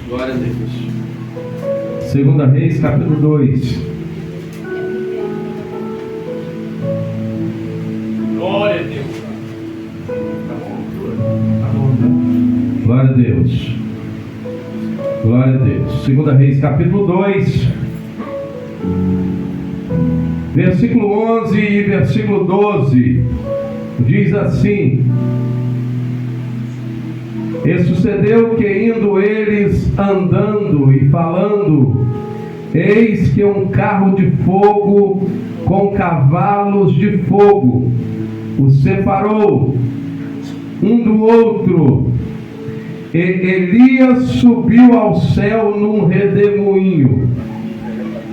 Glória a Deus. 2 Reis, capítulo 2. Glória a Deus. Glória a Deus. Glória a Deus. 2 Reis, capítulo 2. Versículo 11 e versículo 12. Diz assim: E sucedeu que, indo eles andando e falando, eis que um carro de fogo com cavalos de fogo os separou um do outro. E Elias subiu ao céu num redemoinho.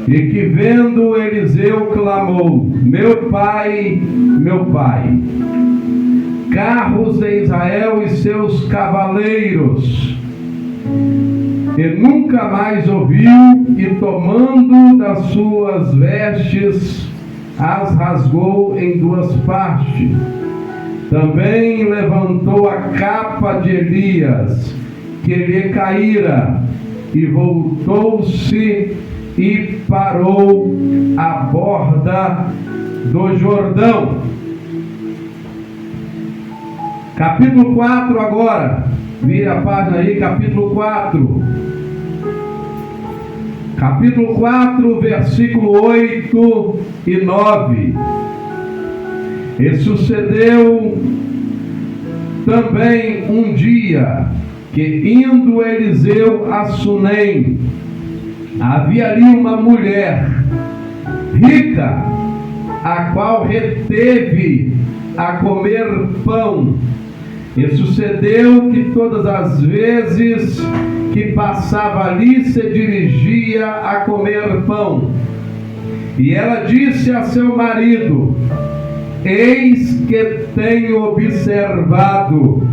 E que vendo Eliseu clamou: Meu pai, carros de Israel e seus cavaleiros. E nunca mais ouviu, e tomando das suas vestes, as rasgou em duas partes. Também levantou a capa de Elias, que lhe caíra, e voltou-se e parou à borda do Jordão. Capítulo 4 agora. Vira a página aí, capítulo 4. Capítulo 4, versículo 8 e 9. E sucedeu também um dia que, indo Eliseu a Sunem, havia ali uma mulher rica, a qual reteve a comer pão. E sucedeu que todas as vezes que passava ali se dirigia a comer pão. E ela disse a seu marido: Eis que tenho observado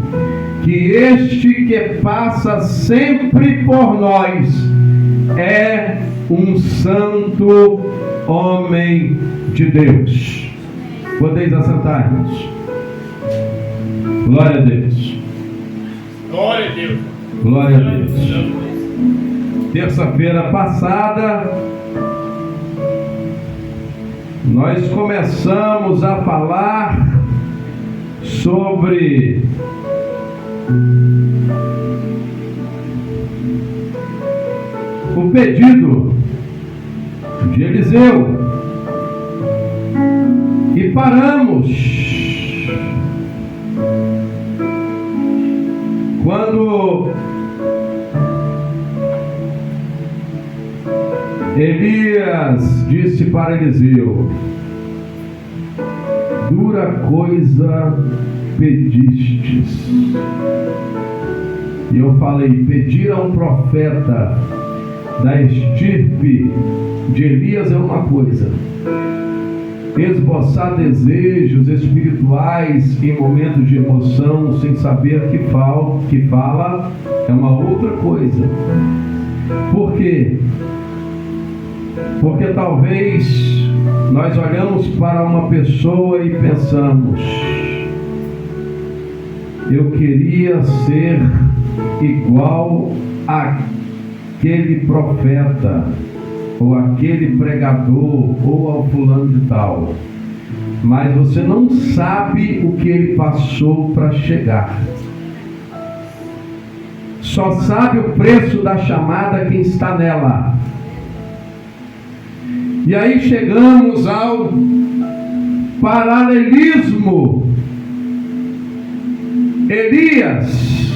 que este que passa sempre por nós é um santo homem de Deus. Podeis assentar-vos. Glória a Deus. Glória a Deus. Glória a Deus. Terça-feira passada, nós começamos a falar sobre o pedido de Eliseu e paramos quando Elias disse para Eliseu: Dura coisa pedistes. E eu falei: pedir a um profeta da estirpe de Elias é uma coisa, esboçar desejos espirituais em momentos de emoção sem saber que fala é uma outra coisa. Por quê? Porque talvez nós olhamos para uma pessoa e pensamos: eu queria ser igual àquele profeta, ou aquele pregador, ou ao fulano de tal. Mas você não sabe o que ele passou para chegar. Só sabe o preço da chamada quem está nela. E aí chegamos ao paralelismo. Elias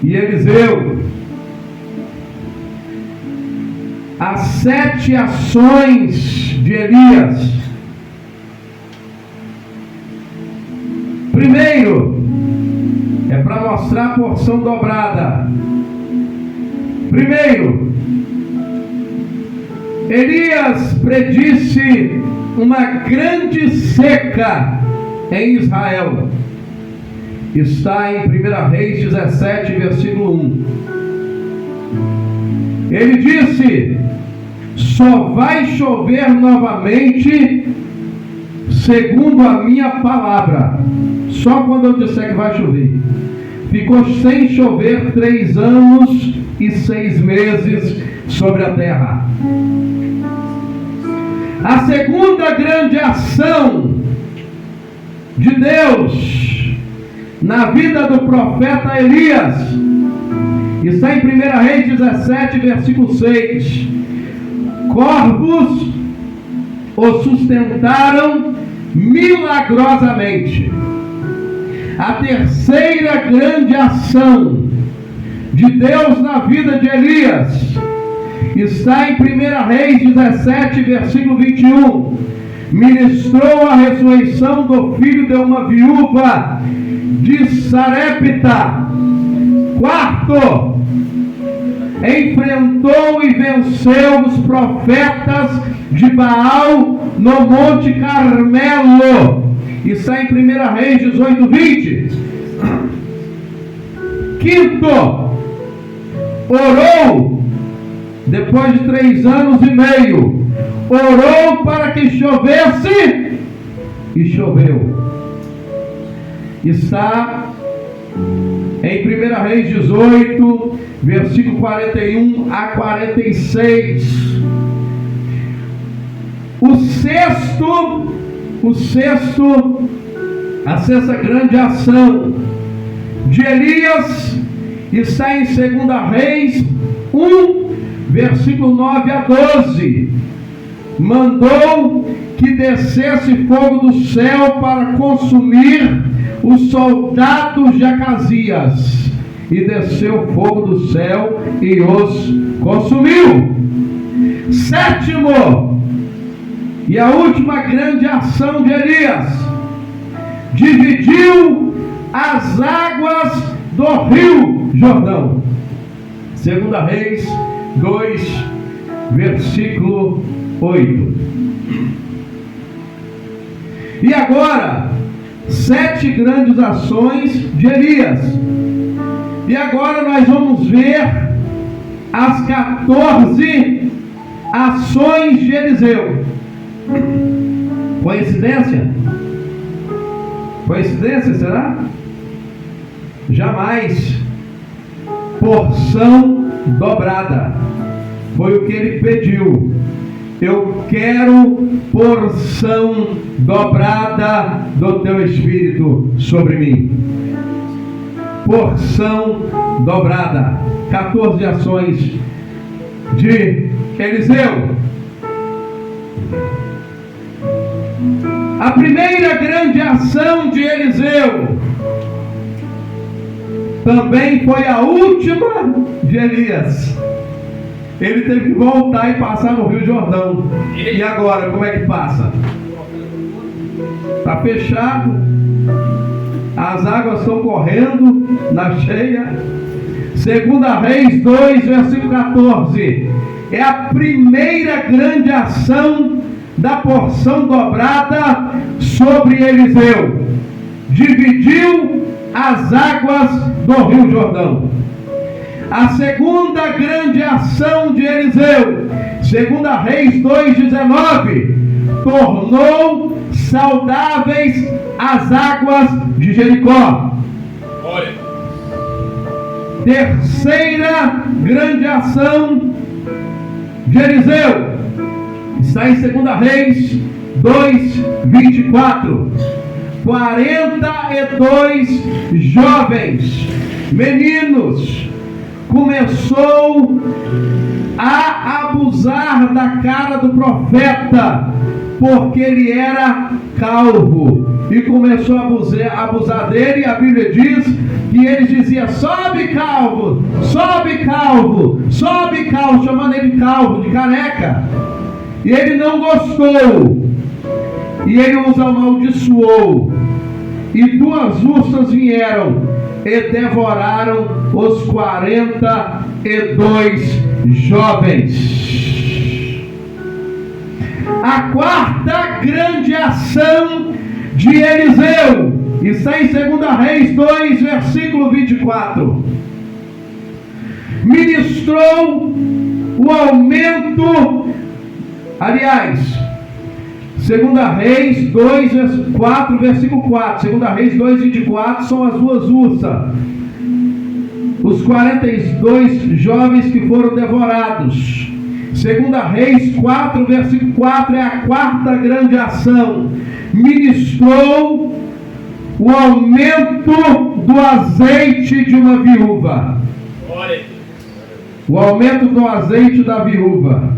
e Eliseu. As 7 ações de Elias. Primeiro, é para mostrar a porção dobrada. Primeiro, Elias predisse uma grande seca em Israel. Está em 1 Reis 17, versículo 1. Ele disse: só vai chover novamente segundo a minha palavra. Só quando eu disser que vai chover. ficou sem chover 3 anos e 6 meses sobre a terra. A segunda grande ação de Deus na vida do profeta Elias está em 1 Reis 17, versículo 6. Corvos o sustentaram milagrosamente. A terceira grande ação de Deus na vida de Elias está em 1 Reis 17, versículo 21. Ministrou a ressurreição do filho de uma viúva de Sarepta. Quarto, enfrentou e venceu os profetas de Baal no Monte Carmelo. Está em 1 Reis 18, 20. Quinto, orou, depois de 3 anos e meio, orou para que chovesse, e choveu. Está em 1 Reis 18, versículo 41 a 46. A sexta grande ação de Elias está em 2 Reis 1, versículo 9 a 12. Mandou que descesse fogo do céu para consumir os soldados de Acasias. E desceu fogo do céu e os consumiu. Sétimo, e a última grande ação de Elias: dividiu as águas do rio Jordão. 2 Reis 2, versículo 8. E agora, 7 grandes ações de Elias. E agora nós vamos ver as 14 ações de Eliseu. Coincidência? Coincidência, será? Jamais. Porção dobrada. Foi o que ele pediu. Eu quero porção dobrada do teu Espírito sobre mim. Porção dobrada. 14 ações de Eliseu. A primeira grande ação de Eliseu também foi a última de Elias. Ele teve que voltar e passar no Rio Jordão. E agora, como é que passa? Está fechado. As águas estão correndo na cheia. 2 Reis 2, versículo 14. É a primeira grande ação da porção dobrada sobre Eliseu. Dividiu as águas do Rio Jordão. A segunda grande ação de Eliseu, 2 Reis 2,19, tornou saudáveis as águas de Jericó. Glória. Terceira grande ação de Eliseu está em 2 Reis 2,24. 42 jovens, meninos, começou a abusar da cara do profeta, porque ele era calvo, e começou a abusar dele. E a Bíblia diz que eles diziam: sobe calvo, sobe calvo, sobe calvo, chamando ele de calvo, de careca. E ele não gostou, e ele os amaldiçoou, e 2 ursas vieram e devoraram os 42 jovens. A quarta grande ação de Eliseu está em 2 Reis 2, versículo 24. Ministrou o aumento, aliás, 2 Reis 2, 4, versículo 4. 2 Reis 2, 24 são as 2 ursas. os 42 jovens que foram devorados. 2 Reis 4, versículo 4 é a quarta grande ação. Ministrou o aumento do azeite de uma viúva. O aumento do azeite da viúva.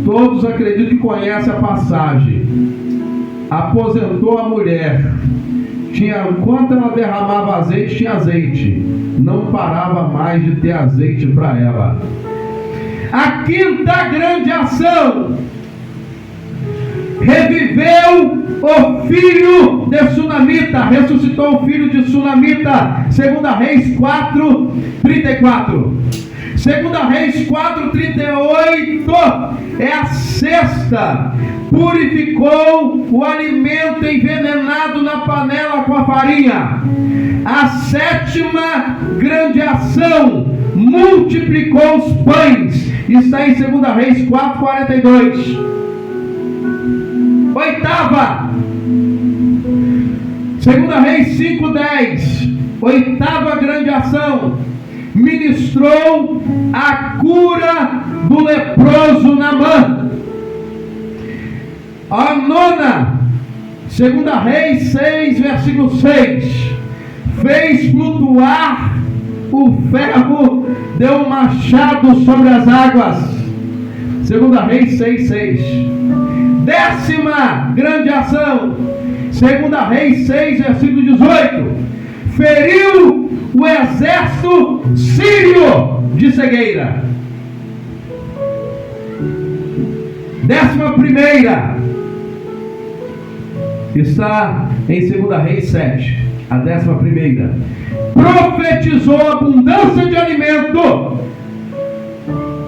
Todos acredito que conhecem a passagem. Aposentou a mulher. Enquanto ela derramava azeite, tinha azeite. Não parava mais de ter azeite para ela. A quinta grande ação. Reviveu o filho de Sunamita. Ressuscitou o filho de Sunamita. 2 Reis 4, 34. 2 Reis 4, 38 é a sexta. Purificou o alimento envenenado na panela com a farinha. A sétima grande ação. Multiplicou os pães. Está em 2 Reis 4, 42. Oitava. 2 Reis 5, 10. Oitava grande ação. Ministrou a cura do leproso Naamã. A nona, 2 Reis 6, versículo 6. Fez flutuar o ferro, deu um machado sobre as águas. 2 Reis 6, 6. Décima grande ação. 2 Reis 6, versículo 18. Feriu o exército sírio de cegueira. 11ª está em 2 Reis 7. A 11ª. Profetizou abundância de alimento.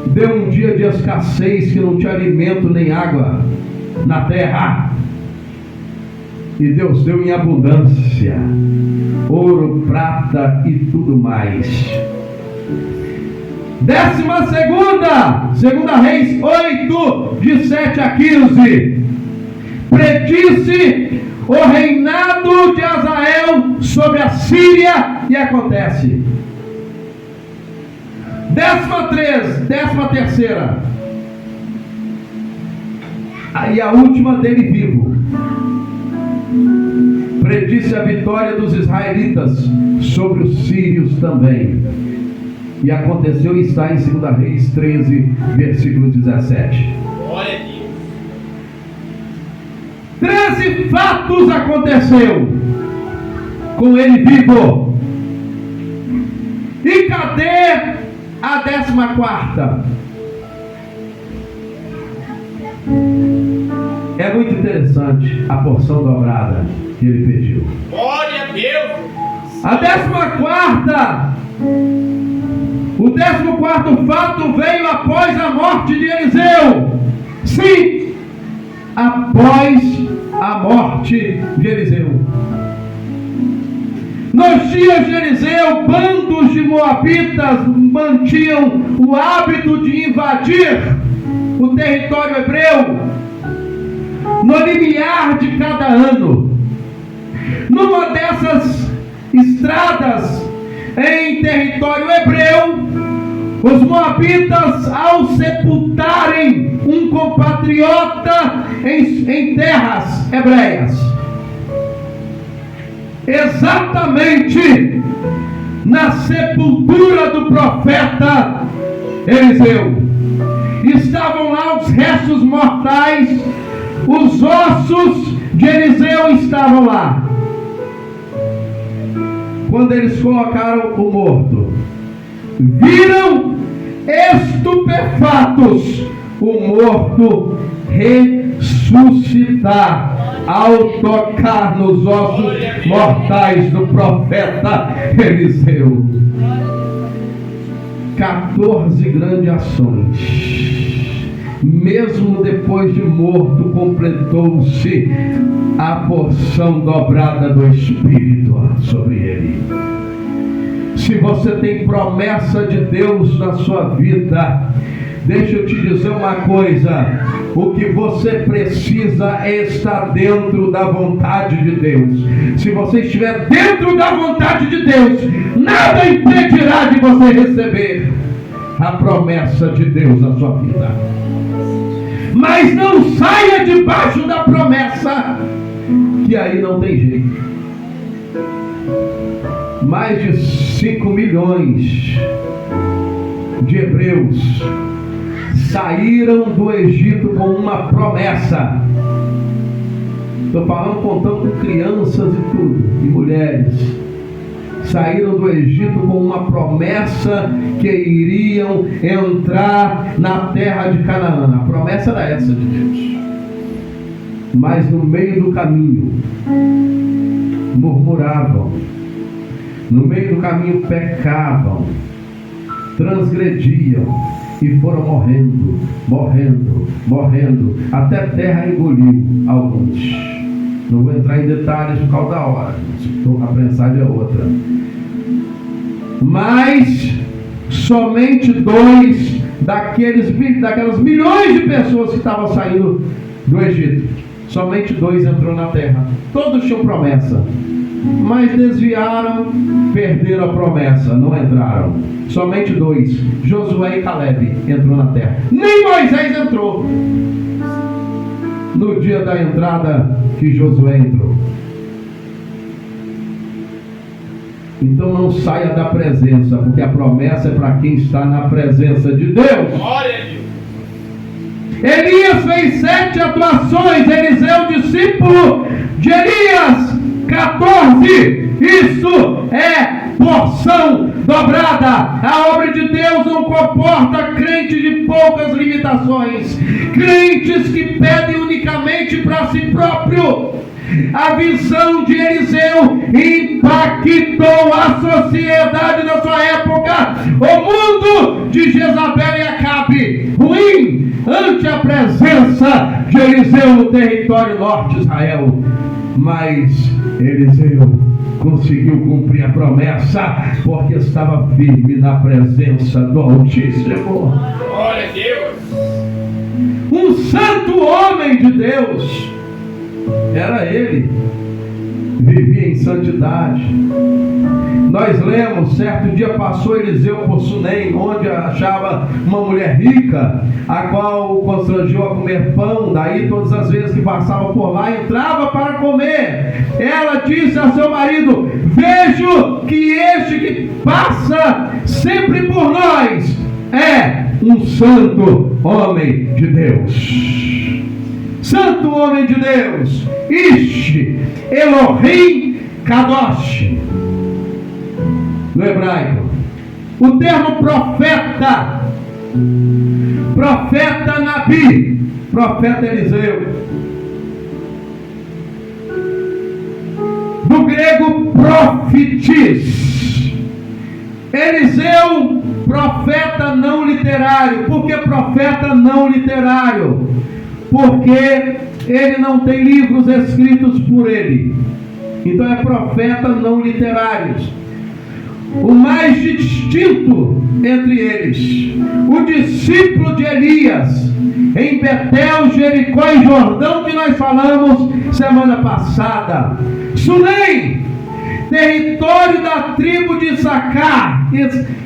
Deu um dia de escassez que não tinha alimento nem água na terra. E Deus deu em abundância ouro, prata e tudo mais. 12ª, 2 Reis 8, de 7 a 15. Predisse o reinado de Azael sobre a Síria, e acontece. 13ª, e a última dele vivo. Predisse a vitória dos israelitas sobre os sírios também. E aconteceu, e está em 2 Reis 13, versículo 17. Glória a Deus. 13 fatos aconteceu com ele vivo. E cadê a 14ª? É muito interessante a porção dobrada que ele pediu. Glória a Deus. A 14ª, o 14º fato veio após a morte de Eliseu. Sim, após a morte de Eliseu. Nos dias de Eliseu, bandos de moabitas mantinham o hábito de invadir o território hebreu no limiar de cada ano. Numa dessas estradas em território hebreu, os moabitas, ao sepultarem um compatriota em terras hebreias, exatamente na sepultura do profeta Eliseu, estavam lá os restos mortais, os ossos de Eliseu estavam lá. Quando eles colocaram o morto, viram estupefatos o morto ressuscitar ao tocar nos ossos mortais do profeta Eliseu. 14 grandes ações. Mesmo depois de morto, completou-se a porção dobrada do Espírito sobre ele. Se você tem promessa de Deus na sua vida, deixa eu te dizer uma coisa: O que você precisa é estar dentro da vontade de Deus. Se você estiver dentro da vontade de Deus, nada impedirá de você receber a promessa de Deus na sua vida. Mas não saia debaixo da promessa, que aí não tem jeito. Mais de 5 milhões de hebreus saíram do Egito com uma promessa. Estou falando, contando com crianças e tudo, e mulheres. Saíram do Egito com uma promessa que iriam entrar na terra de Canaã. A promessa era essa de Deus. Mas no meio do caminho murmuravam, no meio do caminho pecavam, transgrediam e foram morrendo, até a terra engoliu alguns. Não vou entrar em detalhes por causa da hora, a mensagem é outra. Mas somente 2 daquelas milhões de pessoas que estavam saindo do Egito, somente 2 entrou na terra. Todos tinham promessa, mas desviaram, perderam a promessa, não entraram. Somente 2, Josué e Caleb, entrou na terra. Nem Moisés entrou no dia da entrada que Josué entrou. Então não saia da presença, porque a promessa é para quem está na presença de Deus. Glória a Deus. Elias fez 7 atuações, Eliseu, discípulo de Elias, 14. Isso é porção dobrada. A obra de Deus não comporta crentes de poucas limitações, crentes que pedem unicamente para si próprio. A visão de Eliseu impactou a sociedade da sua época. O mundo de Jezabel e Acabe, ruim, ante a presença de Eliseu no território norte de Israel. Mas Eliseu conseguiu cumprir a promessa, porque estava firme na presença do Altíssimo. Glória a Deus. Um santo homem de Deus. Era ele, vivia em santidade. Nós lemos, certo dia passou Eliseu por Sunem, onde achava uma mulher rica, a qual o constrangiu a comer pão. Daí todas as vezes que passava por lá, entrava para comer. Ela disse a seu marido: vejo que este que passa sempre por nós é um santo homem de Deus. Santo homem de Deus, Ish, Elohim, Kadosh. No hebraico, o termo profeta, profeta Nabi, profeta Eliseu. Do grego, profetis. Eliseu, profeta não literário. Por que profeta não literário? Porque ele não tem livros escritos por ele. Então é profeta não literários. O mais distinto entre eles, o discípulo de Elias, em Betel, Jericó e Jordão, que nós falamos semana passada. Sunem, território da tribo de Issacar,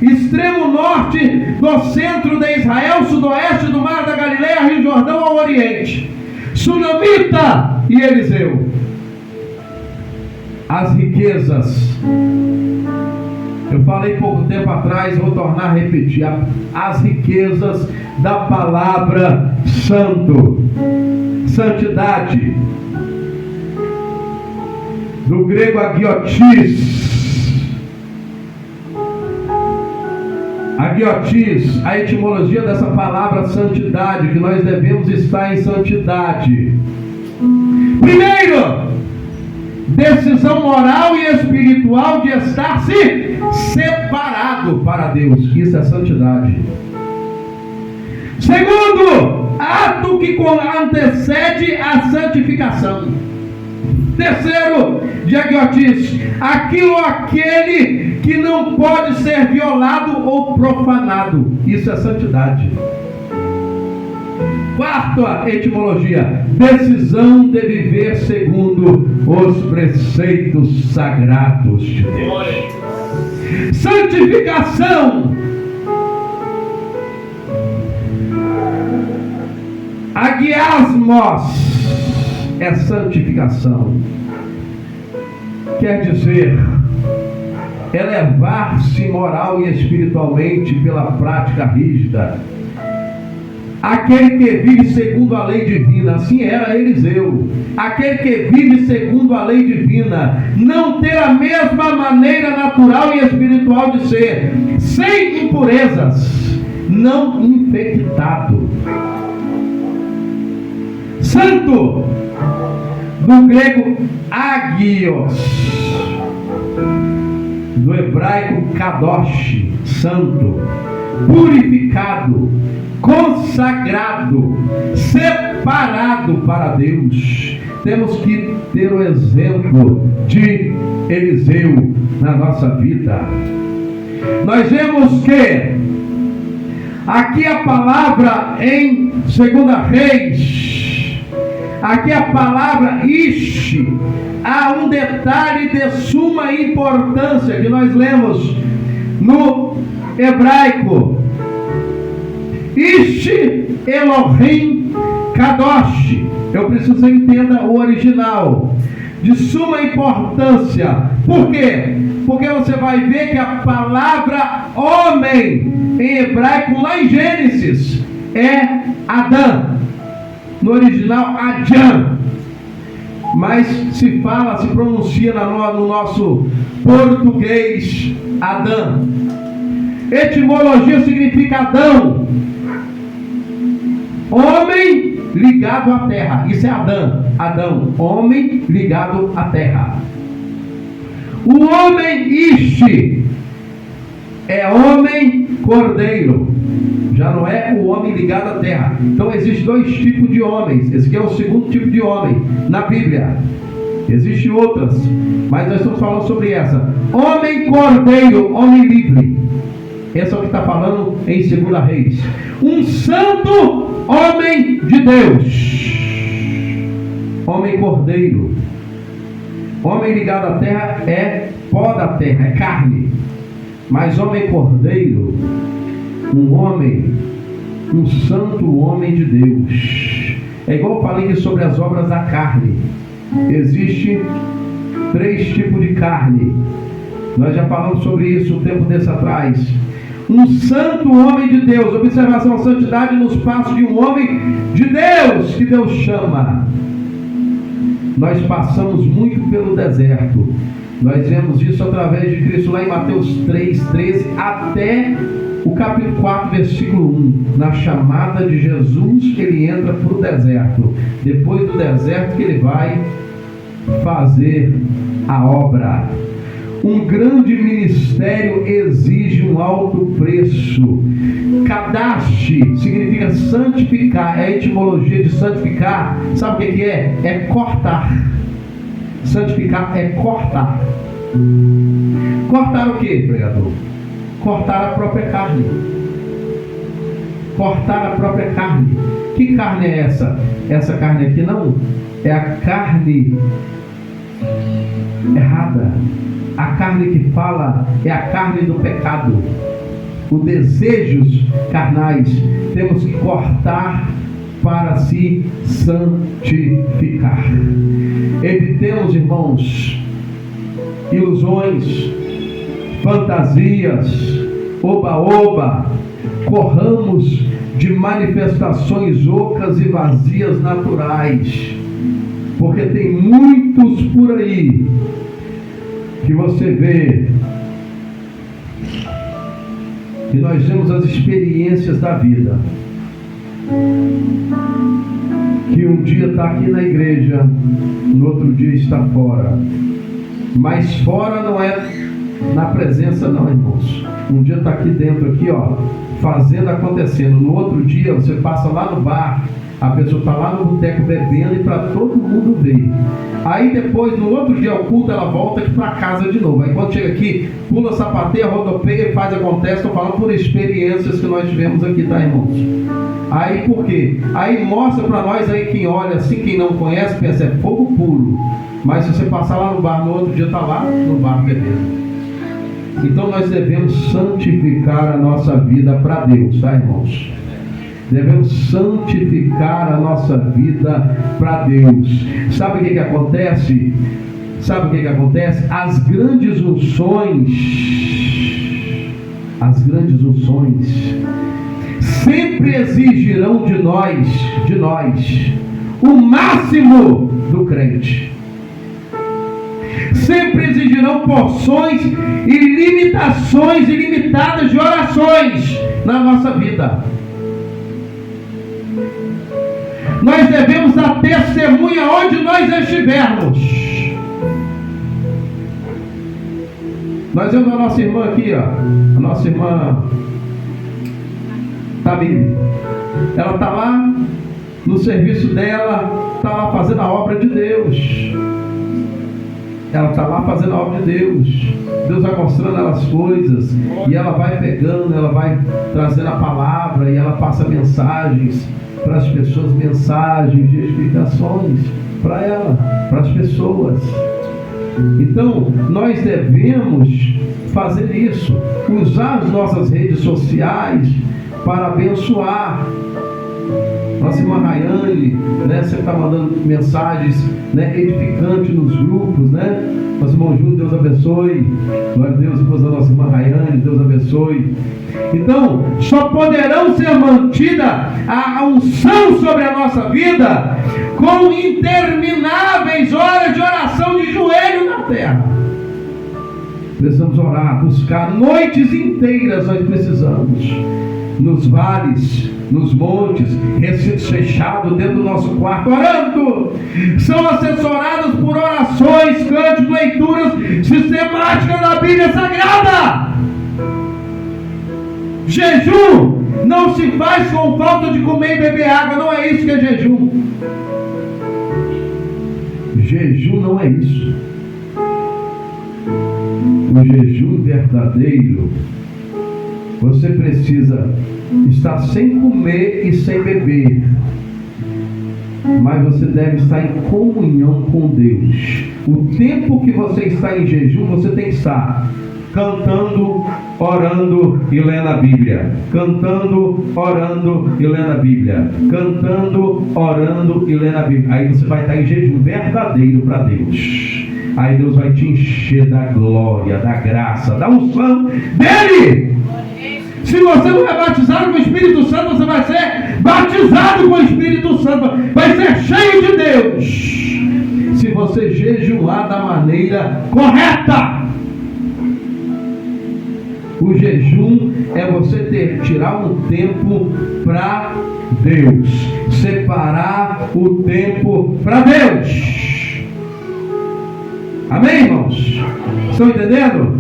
extremo norte do centro de Israel, sudoeste do mar da Galileia, Rio Jordão ao oriente. Sunamita e Eliseu. As riquezas, eu falei pouco tempo atrás, vou tornar a repetir, as riquezas da palavra santo, santidade, do grego agiotis. Agiotis, a etimologia dessa palavra santidade, que nós devemos estar em santidade. Primeiro, decisão moral e espiritual de estar-se separado para Deus. Isso é santidade. Segundo, ato que antecede a santificação. Terceiro, diagnotis, aquilo ou aquele que não pode ser violado ou profanado. Isso é santidade. Quarta etimologia: decisão de viver segundo os preceitos sagrados de Deus. Santificação. Agiasmos é santificação. Quer dizer, elevar-se moral e espiritualmente pela prática rígida. Aquele que vive segundo a lei divina, assim era Eliseu. Aquele que vive segundo a lei divina, não ter a mesma maneira natural e espiritual de ser, sem impurezas, não infectado. Santo, do grego agios, do hebraico kadosh, santo, purificado, consagrado, separado para Deus. Temos que ter o exemplo de Eliseu na nossa vida. Nós vemos que aqui a palavra em 2 Reis, aqui a palavra ish, há um detalhe de suma importância que nós lemos no hebraico. Ish Elohim Kadosh. Eu preciso que você entenda o original. De suma importância. Por quê? Porque você vai ver que a palavra homem em hebraico lá em Gênesis é Adão. No original Adão. Mas se pronuncia no nosso português Adão. Etimologia significa Adão, homem ligado à terra. Isso é Adão, homem ligado à terra. O homem Ish é homem cordeiro, já não é o homem ligado à terra. Então existem dois tipos de homens. Esse aqui é o segundo tipo de homem na Bíblia. Existem outras, mas nós estamos falando sobre essa. Homem cordeiro, homem livre. Esse é o que está falando em 2 Reis. Um santo homem de Deus. Homem cordeiro. Homem ligado à terra é pó da terra, é carne. Mas homem cordeiro, um santo homem de Deus. É igual eu falei sobre as obras da carne. Existem 3 tipos de carne. Nós já falamos sobre isso um tempo desse atrás. Um santo homem de Deus. Observação: a santidade nos passos de um homem de Deus, que Deus chama. Nós passamos muito pelo deserto. Nós vemos isso através de Cristo lá em Mateus 3:13 até o capítulo 4, versículo 1. Na chamada de Jesus, ele entra para o deserto. Depois do deserto que ele vai fazer a obra. Um grande ministério exige um alto preço. Kadash significa santificar. É a etimologia de santificar. Sabe o que é? É cortar. Santificar é cortar. Cortar o que, pregador? Cortar a própria carne. Cortar a própria carne. Que carne é essa? Essa carne aqui não. É a carne errada. A carne que fala é a carne do pecado. Os desejos carnais. Temos que cortar para se santificar. Evitemos, irmãos, ilusões, fantasias, oba-oba. Corramos de manifestações ocas e vazias naturais. Porque tem muitos por aí que você vê que nós vemos as experiências da vida, que um dia está aqui na igreja, no outro dia está fora. Mas fora não é na presença não, irmãos. Um dia está aqui dentro, aqui, ó, fazendo, acontecendo. No outro dia você passa lá no bar, A pessoa está lá no boteco bebendo e para todo mundo ver. Aí depois, no outro dia ao culto, ela volta aqui para casa de novo. Aí quando chega aqui, pula, sapateia, rodopeia, faz, acontece. Estou falando por experiências que nós tivemos aqui, tá, irmãos? Aí por quê? Aí mostra para nós, aí quem olha assim, quem não conhece, pensa, é fogo puro. Mas se você passar lá no bar, no outro dia está lá no bar bebendo. Então nós devemos santificar a nossa vida para Deus, tá, irmãos? Devemos santificar a nossa vida para Deus. Sabe o que acontece? Sabe o que acontece? As grandes unções sempre exigirão de nós, o máximo do crente. Sempre exigirão porções e limitações ilimitadas de orações na nossa vida. Nós devemos dar testemunha onde nós estivermos. Nós vemos a nossa irmã aqui, ó, a nossa irmã Tamir. Ela está lá no serviço dela, está lá fazendo a obra de Deus. Ela está lá fazendo a obra de Deus. Deus vai mostrando ela as coisas, e ela vai pegando, ela vai trazendo a palavra, e ela passa mensagens para as pessoas, mensagens de explicações para ela, para as pessoas. Então, nós devemos fazer isso, usar as nossas redes sociais para abençoar. Nossa irmã Rayane, né, você está mandando mensagens, né, edificantes nos grupos, né? Nosso irmão Júnior, Deus abençoe. Glória a Deus, depois da nossa irmã Rayane, Deus abençoe. Então, só poderão ser mantida a unção sobre a nossa vida com intermináveis horas de oração de joelho na terra. Precisamos orar, buscar noites inteiras, nós precisamos. Nos vales, nos montes, recintos fechados, dentro do nosso quarto, orando. São assessoradas por orações, cânticos, leituras sistemáticas da Bíblia Sagrada. Jejum não se faz com falta de comer e beber água, não é isso que é jejum. Jejum não é isso. O jejum verdadeiro, você precisa estar sem comer e sem beber, mas você deve estar em comunhão com Deus. O tempo que você está em jejum, você tem que estar cantando, orando e lendo a Bíblia. Cantando, orando e lendo a Bíblia. Cantando, orando e lendo a Bíblia. Aí você vai estar em jejum verdadeiro para Deus. Aí Deus vai te encher da glória, da graça, da unção dele. Se você não é batizado com o Espírito Santo, você vai ser batizado com o Espírito Santo, vai ser cheio de Deus. Se você jejuar da maneira correta. O jejum é você tirar um tempo para Deus, separar o tempo para Deus. Amém, irmãos? Estão entendendo?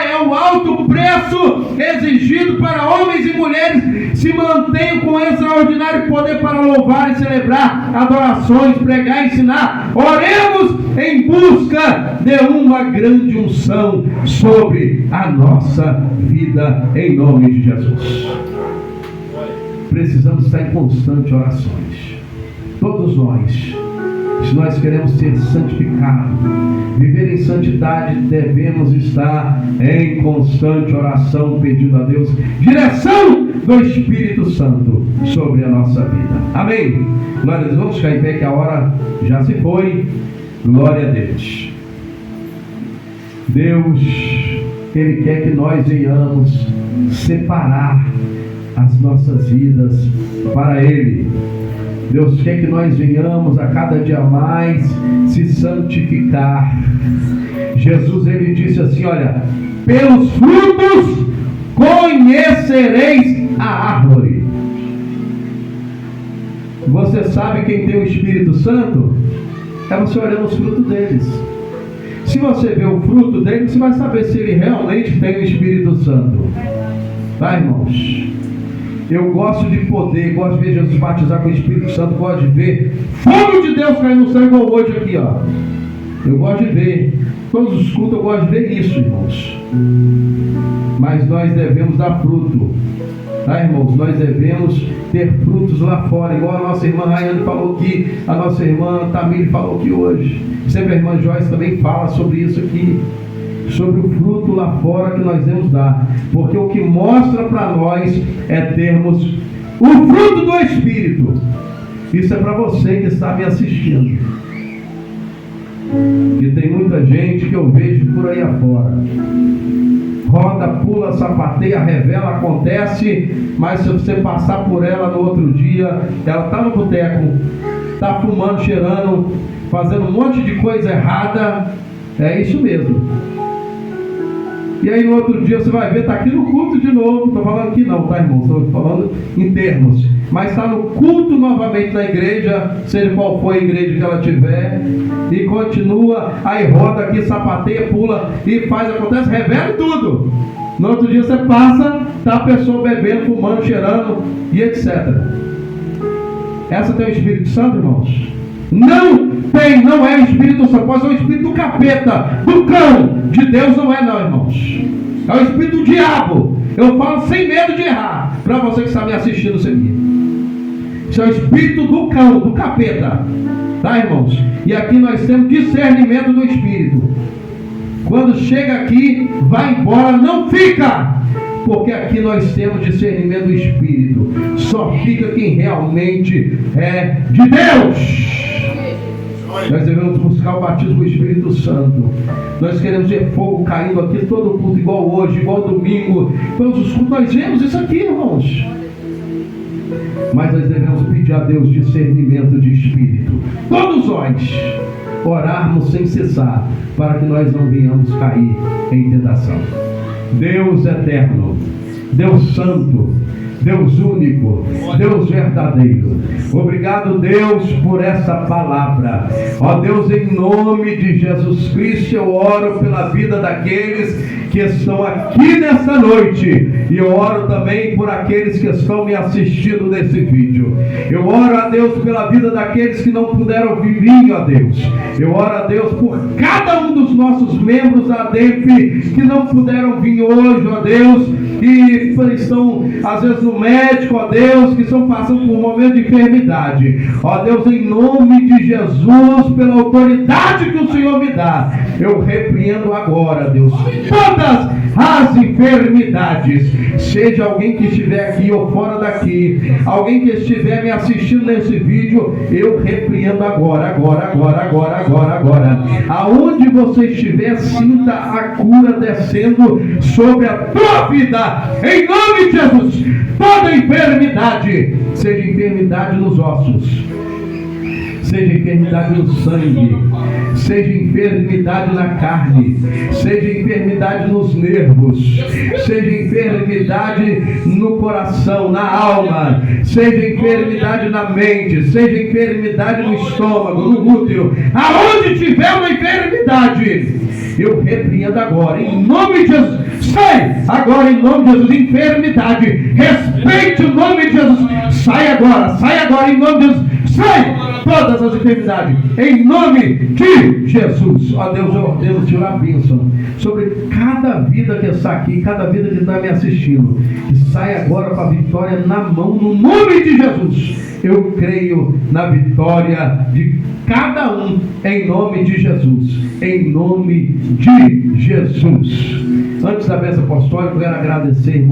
É o alto preço exigido para homens e mulheres se mantenham com extraordinário poder para louvar e celebrar adorações, pregar e ensinar. Oremos em busca de uma grande unção sobre a nossa vida, em nome de Jesus. Precisamos estar em constantes orações, todos nós. Se nós queremos ser santificados, viver em santidade, devemos estar em constante oração, pedindo a Deus direção do Espírito Santo sobre a nossa vida. Amém? Glória a Deus. Vamos ficar em pé que a hora já se foi. Glória a Deus. Deus, Ele quer que nós venhamos separar as nossas vidas para Ele. Deus quer que nós venhamos a cada dia mais se santificar. Jesus, Ele disse assim, olha, pelos frutos conhecereis a árvore. Você sabe quem tem o Espírito Santo? É você olhando os frutos deles. Se você vê o fruto dele, você vai saber se ele realmente tem o Espírito Santo. Tá, irmãos? Eu gosto de poder, gosto de ver Jesus batizar com o Espírito Santo, gosto de ver fogo de Deus cair no céu igual hoje aqui, ó. Eu gosto de ver. Todos os cultos eu gosto de ver isso, irmãos. Mas nós devemos dar fruto. Tá, irmãos? Nós devemos ter frutos lá fora, igual a nossa irmã Rayane falou aqui, a nossa irmã Tamir falou aqui hoje. Sempre a irmã Joyce também fala sobre isso aqui, sobre o fruto lá fora que nós devemos dar. Porque o que mostra para nós é termos o fruto do Espírito. Isso é para você que está me assistindo. E tem muita gente que eu vejo por aí afora. Roda, pula, sapateia, revela, acontece, mas se você passar por ela no outro dia, ela está no boteco, está fumando, cheirando, fazendo um monte de coisa errada. É isso mesmo. E aí no outro dia você vai ver, está aqui no culto de novo. Estou falando aqui não, tá, irmão? Estou falando em termos. Mas está no culto novamente na igreja, seja qual for a igreja que ela tiver, e continua, aí roda aqui, sapateia, pula e faz, acontece, revela tudo. No outro dia você passa, está a pessoa bebendo, fumando, cheirando e etc. Essa tem o Espírito Santo, irmãos? Não tem, não é o Espírito Santo, pode ser o Espírito do capeta, do cão. De Deus não é não, irmãos. É o Espírito do diabo. Eu falo sem medo de errar, para você que está me assistindo isso aqui. Isso é o Espírito do cão, do capeta. Tá, irmãos? E aqui nós temos discernimento do Espírito. Quando chega aqui, vai embora, não fica. Porque aqui nós temos discernimento do Espírito. Só fica quem realmente é de Deus. Nós devemos buscar o batismo do Espírito Santo. Nós queremos ver fogo caindo aqui todo culto, igual hoje, igual domingo. Todos os cultos nós vemos isso aqui, irmãos. Mas nós devemos pedir a Deus discernimento de Espírito. Todos nós orarmos sem cessar, para que nós não venhamos cair em tentação. Deus eterno, Deus santo, Deus único, Deus verdadeiro. Obrigado, Deus, por essa palavra. Ó Deus, em nome de Jesus Cristo, eu oro pela vida daqueles que estão aqui nessa noite. E eu oro também por aqueles que estão me assistindo nesse vídeo. Eu oro a Deus pela vida daqueles que não puderam vir, ó Deus. Eu oro a Deus por cada um dos nossos membros da ADEP que não puderam vir hoje, ó Deus, que estão às vezes no médico, ó Deus, que estão passando por um momento de enfermidade. Ó Deus, em nome de Jesus, pela autoridade que o Senhor me dá, eu repreendo agora, Deus, todas as enfermidades. Seja alguém que estiver aqui ou fora daqui, alguém que estiver me assistindo nesse vídeo, eu repreendo agora. Aonde você estiver, sinta a cura descendo sobre a tua vida, em nome de Jesus. Toda enfermidade, seja enfermidade nos ossos, seja enfermidade no sangue, seja enfermidade na carne, seja enfermidade nos nervos, seja enfermidade no coração, na alma, seja enfermidade na mente, seja enfermidade no estômago, no útero, aonde tiver uma enfermidade, eu repreendo agora, em nome de Jesus. Sai agora em nome de Jesus. Enfermidade, respeite o nome de Jesus. Sai agora em nome de Jesus. Sai todas as enfermidades em nome de Jesus. Ó Deus, eu ordeno tirar a bênção sobre cada vida que está aqui, cada vida que está me assistindo. E sai agora com a vitória na mão, no nome de Jesus. Eu creio na vitória de cada um, em nome de Jesus. Em nome de Jesus. Antes da bênção apostólica, eu quero agradecer, irmão.